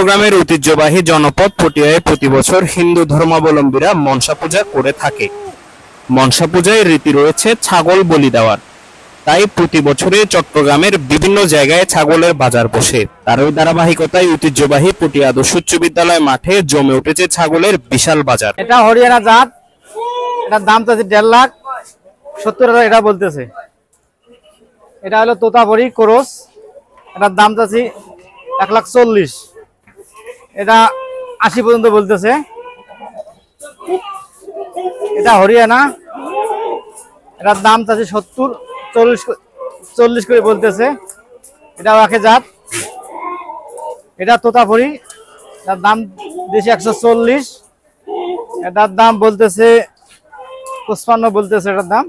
চট্টগ্রামের ঐতিহ্যবাহী জনপদ পটিয়ায় প্রতি বছর হিন্দু ধর্মাবলম্বীরা মনসা পূজা করে থাকে। মনসা পূজায় রীতি রয়েছে ছাগল বলি দেওয়ার। তাই প্রতি বছরে চট্টগ্রামের বিভিন্ন জায়গায় ছাগলের বাজার বসে। তারই ধারাবাহিকতায় ঐতিহ্যবাহী পটিয়া আদর্শ উচ্চ বিদ্যালয় মাঠে জমে উঠেছে ছাগলের বিশাল বাজার। এটা হরিয়ানা জাত, এটার দাম চাচ্ছে 1,70,000 এটা বলতেছে। এটা হলো তোতাপুরি ক্রস, এটার দাম চাচ্ছি 1,40,000। এটা 80 পর্যন্ত বলতেছে। এটা হরিয়ানা, এটার দাম চাচ্ছি 70-40 করে বলতেছে। এটাও একে জাত। এটা তোতাপুরি, এটার দাম দিয়েছে 140। এটার দাম বলতেছে 55 বলতেছে এটার দাম।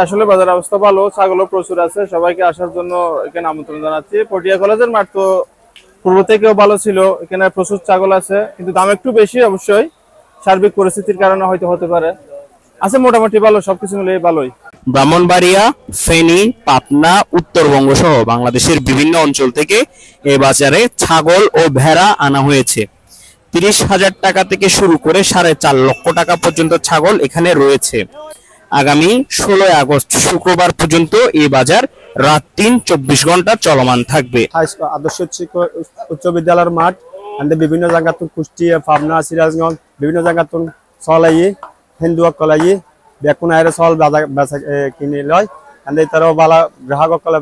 আসলে বাজার অবস্থা ভালো, ছাগলও প্রচুর আছে। সবাইকে আসার জন্য এখানে আমন্ত্রণ জানাচ্ছি। পটিয়া কলেজের মাঠ তো পূর্ব থেকেও ভালো ছিল, এখানে প্রচুর ছাগল আছে, কিন্তু দাম একটু বেশি। অবশ্যই সার্বিক পরিস্থিতির কারণে হয়তো হতে পারে, আছে মোটামুটি ভালো, সবকিছু মিলে ভালোই। ব্রাহ্মণবাড়িয়া, ফেনী, পাবনা, উত্তরবঙ্গ সহ বাংলাদেশের বিভিন্ন অঞ্চল থেকে এই বাজারে ছাগল ও ভেড়া আনা হয়েছে। 30,000 টাকা থেকে শুরু করে 4.5 লক্ষ টাকা পর্যন্ত ছাগল এখানে রয়েছে। আগামী 16 আগস্ট শুক্রবার পর্যন্ত এই বাজার রাত 3-24 ঘন্টা চলমান থাকবে। আদর্শ উচ্চ বিদ্যালয়ের মাঠ বিভিন্ন জায়গা তো কুষ্টিয়া, পাবনা, সিরাজগঞ্জ বিভিন্ন জায়গা তো চলাই হিন্দু কলাই বেকুন আয়ের চল বেচা কিনে লয়। এতারও বালা গ্রাহক কলে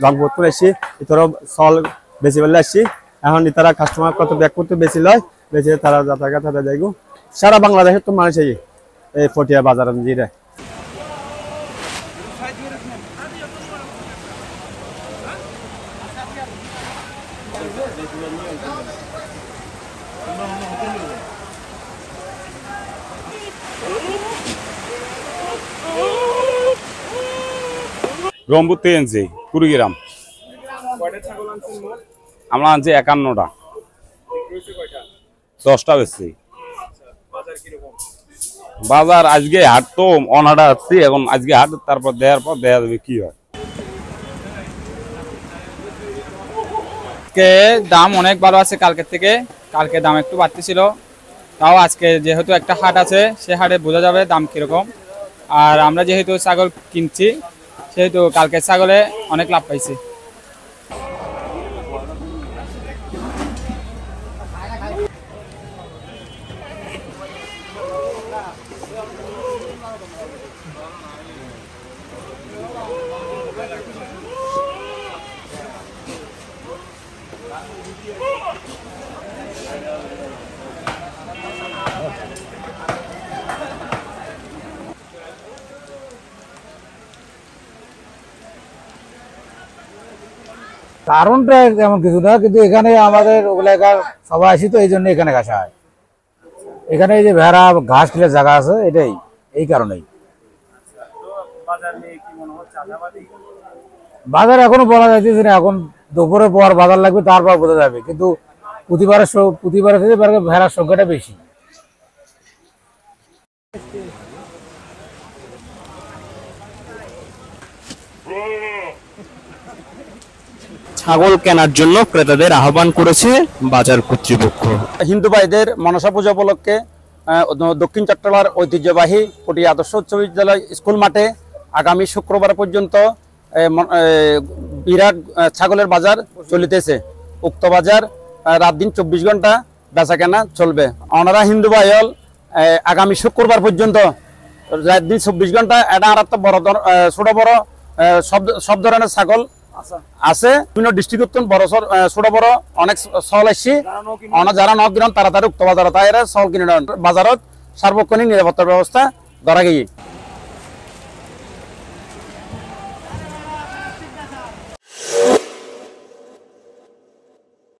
রংপুর আসছি, এতারও চল বেশি বেলে আসছি। এখন তারা কাস্টমার কত ব্যাগ করতে বেশি লয়, বেশি তারা যাতায়াত যাইব। সারা বাংলাদেশের তো মানুষ এই পটিয়া বাজার জিরে। রংপুর থেকে আনছি কুড়িগ্রাম। আমরা আনছি 51টা, 10টা বেশি। বাজার আজকে হাট তো অনাটা আসছি, এখন আজকে হাট, তারপর দেওয়ার পর দেখা যাবে কি হয়। দাম অনেক ভালো আছে কালকের থেকে। কালকে দাম একটু বাড়তি ছিল, তাও আজকে যেহেতু একটা হাট আছে, সে হাটে বোঝা যাবে দাম কিরকম। আর আমরা যেহেতু ছাগল কিনছি, সেহেতু কালকের ছাগলে অনেক লাভ পাইছি। কারণটা এমন কিছু না, কিন্তু এখানে আমাদের এলাকার সবাই আসি তো এই জন্য এখানে ঘাসা হয়। এখানে এই যে ভেড়া ঘাস খেলে জায়গা আছে, এটাই এই কারণেই। বাজার এখনো বলা যাইতেছে না, এখন দুপুরে পর বাজার লাগবে, তারপর বোঝা যাবে। কিন্তু প্রতিবারের থেকে ভেড়ার সংখ্যাটা বেশি। ছাগল কেনার জন্য ক্রেতাদের আহ্বান করেছে বাজার কর্তৃপক্ষ। হিন্দু ভাইদের মনসা পূজা উপলক্ষে দক্ষিণ চট্টগ্রামের ঐতিহ্যবাহী পটিয়া আদর্শ উচ্চ বিদ্যালয় স্কুল মাঠে আগামী শুক্রবার পর্যন্ত বিরাট ছাগলের বাজার চলিতেছে। উক্ত বাজার রাত দিন 24 ঘন্টা বেচা কেনা চলবে। ওনারা হিন্দু ভাই হল আগামী শুক্রবার পর্যন্ত রাত দিন 24 ঘন্টা এটা আর একটা বড় ছোট বড় সব ধরনের ছাগল আছে। বিভিন্ন ডিস্ট্রিক্ট বড় ছোট বড় অনেক চল আসছি, যারা ন কিনেন তাড়াতাড়ি উক্ত বাজার তাই চল কিনে বাজারত সার্বক্ষণিক নিরাপত্তার ব্যবস্থা ধরা গিয়ে।